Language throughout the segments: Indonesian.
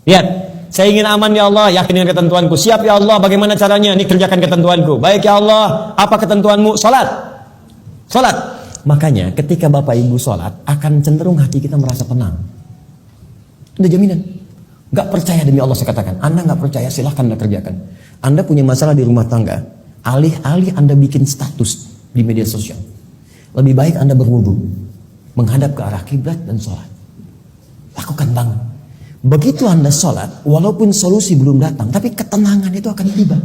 Lihat, saya ingin aman ya Allah, yakinin ketentuanku. Siap ya Allah, bagaimana caranya? Ini kerjakan ketentuanku. Baik ya Allah, apa ketentuanmu? Salat. Salat. Makanya ketika Bapak Ibu salat, akan cenderung hati kita merasa tenang. Itu jaminan. Gak percaya demi Allah saya katakan. Anda gak percaya, silahkan Anda kerjakan. Anda punya masalah di rumah tangga, alih-alih Anda bikin status di media sosial, lebih baik Anda berwudu, menghadap ke arah kiblat dan sholat. Lakukan banget. Begitu Anda sholat, walaupun solusi belum datang, tapi ketenangan itu akan tiba.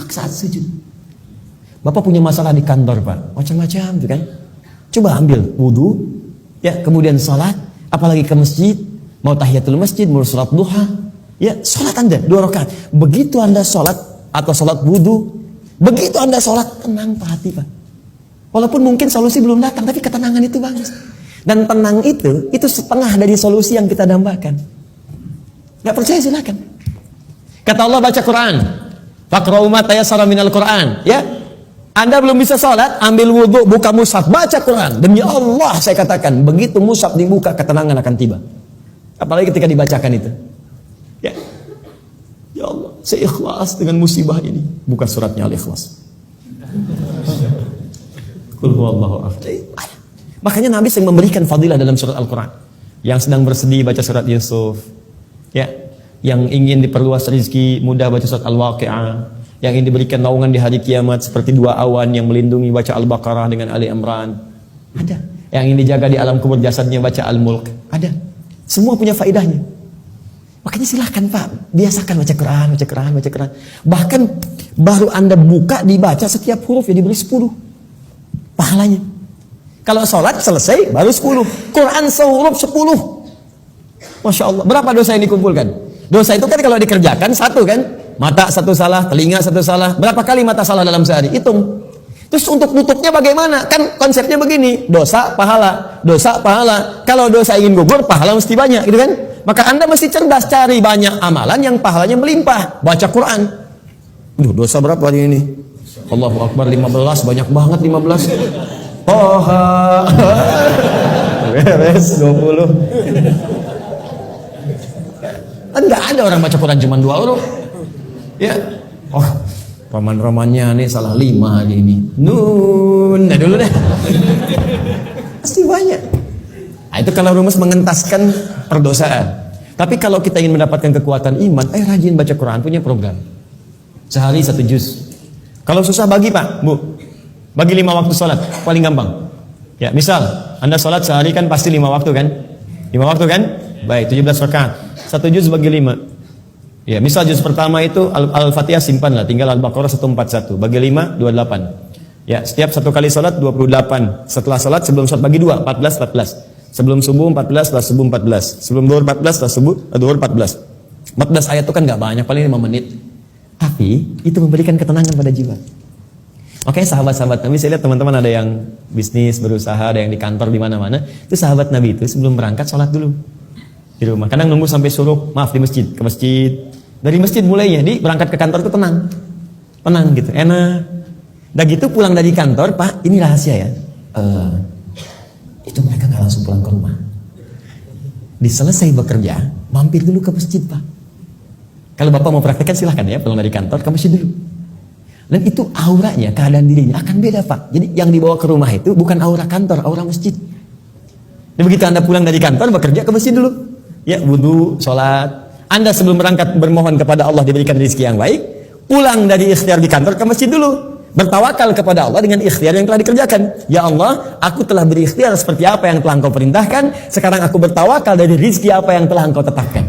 Saat sujud. Bapak punya masalah di kantor Pak, macam-macam tuh kan. Coba ambil wudu, ya kemudian sholat, apalagi ke masjid, mau tahiyatul masjid, mau sholat duha, ya sholat Anda 2 rakaat. Begitu Anda sholat atau sholat wudu, begitu Anda sholat tenang Pak hati Pak. Walaupun mungkin solusi belum datang, tapi ketenangan itu bagus. Dan tenang itu setengah dari solusi yang kita dambakan. Gak percaya silakan. Kata Allah baca Quran. Faqra'u ma tayassara minal Quran. Ya, Anda belum bisa sholat, ambil wudhu, buka mushaf, baca Quran. Demi Allah saya katakan, begitu mushaf dibuka, ketenangan akan tiba. Apalagi ketika dibacakan itu. Ya, ya Allah, saya ikhlas dengan musibah ini. Bukan suratnya Al-Ikhlas. Qul huwallahu ahad. Makanya Nabi sering memberikan fadilah dalam surat Al-Quran. Yang sedang bersedih baca surat Yusuf, ya, yang ingin diperluas rezeki mudah baca surat Al-Waqi'ah, yang ingin diberikan naungan di hari kiamat seperti 2 awan yang melindungi baca Al-Baqarah dengan Ali Imran. Ada. Yang ingin dijaga di alam kubur jasadnya baca Al-Mulk. Ada. Semua punya faedahnya. Makanya silahkan Pak, biasakan baca Quran, baca Quran, baca Quran. Bahkan baru Anda buka dibaca setiap huruf ya diberi 10 pahalanya. Kalau sholat selesai baru 10. Quran sehuruf 10. Masya Allah. Berapa dosa yang dikumpulkan? Dosa itu kan kalau dikerjakan 1 kan? Mata 1 salah, telinga 1 salah. Berapa kali mata salah dalam sehari? Hitung. Terus untuk nutupnya bagaimana? Kan konsepnya begini. Dosa, pahala. Dosa, pahala. Kalau dosa ingin gugur, pahala mesti banyak gitu kan? Maka Anda mesti cerdas cari banyak amalan yang pahalanya melimpah. Baca Quran. Duh, dosa berapa hari ini? Allahu Akbar 15, banyak banget 15. Toha. Beres 20. Kan nggak ada orang baca Quran cuma 2 huruf. Ya. Oh, roman-romannya nih salah 5 hari ini. Nun, nah dulu deh. Pasti banyak. Nah, itu kalau rumus mengentaskan perdosaan. Tapi kalau kita ingin mendapatkan kekuatan iman, rajin baca Quran, punya program. Sehari 1 juz. Kalau susah bagi Pak, Bu. Bagi 5 waktu sholat, paling gampang. Ya, misal Anda sholat sehari kan pasti 5 waktu kan? 5 waktu kan? Baik, 17 rakaat. 1 juz bagi 5. Ya, misal juz pertama itu Al-Fatihah simpan lah, tinggal Al-Baqarah 141. Bagi 5, 28. Ya, setiap 1 kali sholat 28. Setelah sholat, sebelum sholat bagi 2, 14. Sebelum subuh 14, setelah subuh 14. Sebelum duhur 14, setelah subuh duhur 14. 14 ayat itu kan gak banyak, paling 5 menit. Tapi itu memberikan ketenangan pada jiwa. Makanya sahabat-sahabat Nabi, saya lihat teman-teman ada yang bisnis, berusaha, ada yang di kantor, di mana-mana. Itu sahabat Nabi itu sebelum berangkat sholat dulu di rumah. Kadang nunggu sampai suruh, maaf di masjid, ke masjid. Dari masjid mulainya, di berangkat ke kantor itu tenang gitu, enak. Udah gitu pulang dari kantor, Pak, ini rahasia ya. Itu mereka nggak langsung pulang ke rumah. Diselesai bekerja, mampir dulu ke masjid Pak. Kalau Bapak mau praktekkan silahkan ya, pulang dari kantor ke masjid dulu. Dan itu auranya, keadaan dirinya akan beda Pak. Jadi yang dibawa ke rumah itu bukan aura kantor, aura masjid. Dan begitu Anda pulang dari kantor, bekerja ke masjid dulu. Ya, wudu, sholat. Anda sebelum berangkat bermohon kepada Allah diberikan rezeki yang baik. Pulang dari ikhtiar di kantor ke masjid dulu. Bertawakal kepada Allah dengan ikhtiar yang telah dikerjakan. Ya Allah, aku telah berikhtiar seperti apa yang telah Engkau perintahkan. Sekarang aku bertawakal dari rezeki apa yang telah Engkau tetapkan.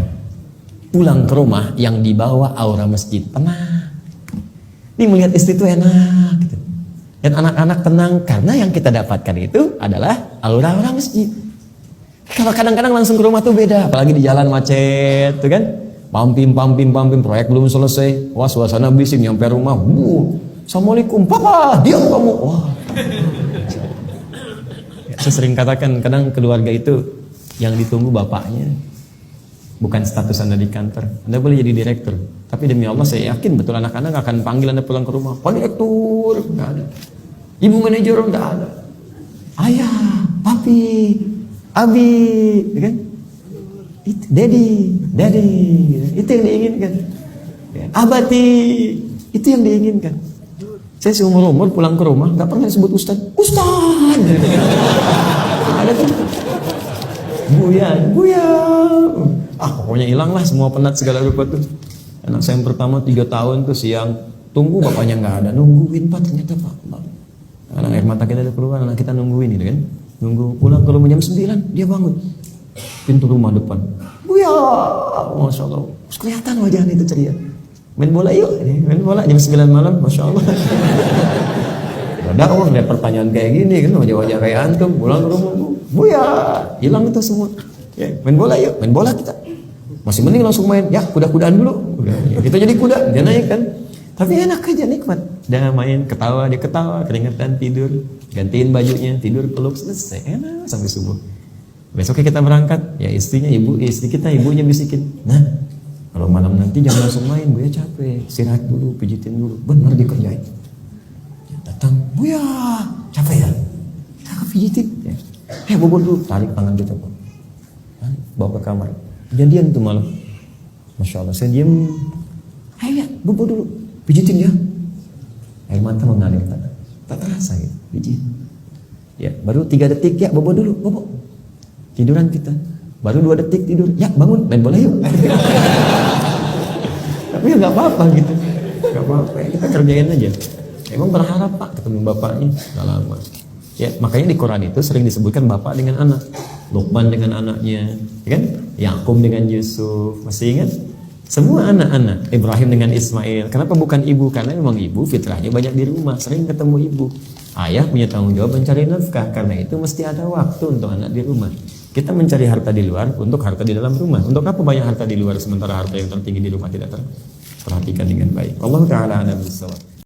Pulang ke rumah yang dibawa aura masjid, tenang. Ini melihat istri itu enak gitu. Dan anak-anak tenang karena yang kita dapatkan itu adalah aura-aura masjid. Kalau kadang-kadang langsung ke rumah tuh beda, apalagi di jalan macet tuh kan. Pampim, proyek belum selesai. Wah, suasana bising, nyampe rumah. Assalamualaikum, Papa, diam kamu. Wah. Ya, saya sering katakan, kadang keluarga itu yang ditunggu bapaknya. Bukan status Anda di kantor. Anda boleh jadi direktur. Tapi demi Allah saya yakin betul anak-anak akan panggil Anda pulang ke rumah. Pak direktur, nggak ada. Ibu manajer, nggak ada. Ayah, papi, abi, kan? Itu, Daddy, itu yang diinginkan. Ya, Abati, itu yang diinginkan. Saya seumur-umur pulang ke rumah nggak pernah disebut Ustaz. Ada tuh. Buya. Pokoknya hilang lah semua penat segala rupa tuh. Anak saya yang pertama 3 tahun tuh siang tunggu bapaknya nggak ada, nungguin Pak, ternyata Pak. Anak air mata kita udah keluar, anak kita nungguin gitu kan. Nunggu pulang ke rumah jam 9 dia bangun. Pintu rumah depan. Buya, Masya Allah. Kelihatan wajahnya itu ceria. Main bola yuk, main bola jam 9 malam, Masya Allah. Ada orang lihat pertanyaan kayak gini kan, wajah-wajah kayak antum, pulang ke rumah, Buya, hilang itu semua. Ya, main bola yuk, main bola kita. Masih mending langsung main, ya kuda-kudaan dulu. Ya, kita jadi kuda, dia naik kan. Tapi enak aja, nikmat. Dia main, ketawa, dia ketawa, keringetan, tidur, gantiin bajunya, tidur, peluk, selesai, enak sampai subuh. Besoknya kita berangkat, ya istri kita, ibunya bisikin, nah kalau malam nanti jangan langsung main, Buya capek, istirahat dulu, pijitin dulu, benar dikerjain. Datang, Buya, capek ya? Kita pijitin, ya. Bobo dulu, tarik tangan kita, bawa ke kamar. Jadian tuh malam, Masya Allah, saya diem, ayo ya, bobo dulu, pijitin ya. Air mata mengalir, tak terasa gitu, pijit. Ya, baru 3 detik, ya bobo dulu, bobo. Tiduran kita, baru 2 detik tidur, ya bangun, main bola yuk. Tapi ya nggak apa-apa gitu, nggak apa-apa, kita kerjain aja. Emang berharap Pak ketemu bapaknya, nggak lama. Ya makanya di Quran itu sering disebutkan bapak dengan anak, Luqman dengan anaknya, ya kan? Yakub dengan Yusuf, masih ingat? Semua anak-anak, Ibrahim dengan Ismail. Kenapa bukan ibu? Karena memang ibu fitrahnya banyak di rumah, sering ketemu ibu. Ayah punya tanggung jawab mencari nafkah, karena itu mesti ada waktu untuk anak di rumah. Kita mencari harta di luar untuk harta di dalam rumah. Untuk apa banyak harta di luar sementara harta yang tertinggi di rumah tidak terperhatikan dengan baik? Allah Ta'ala a'lam bishawab.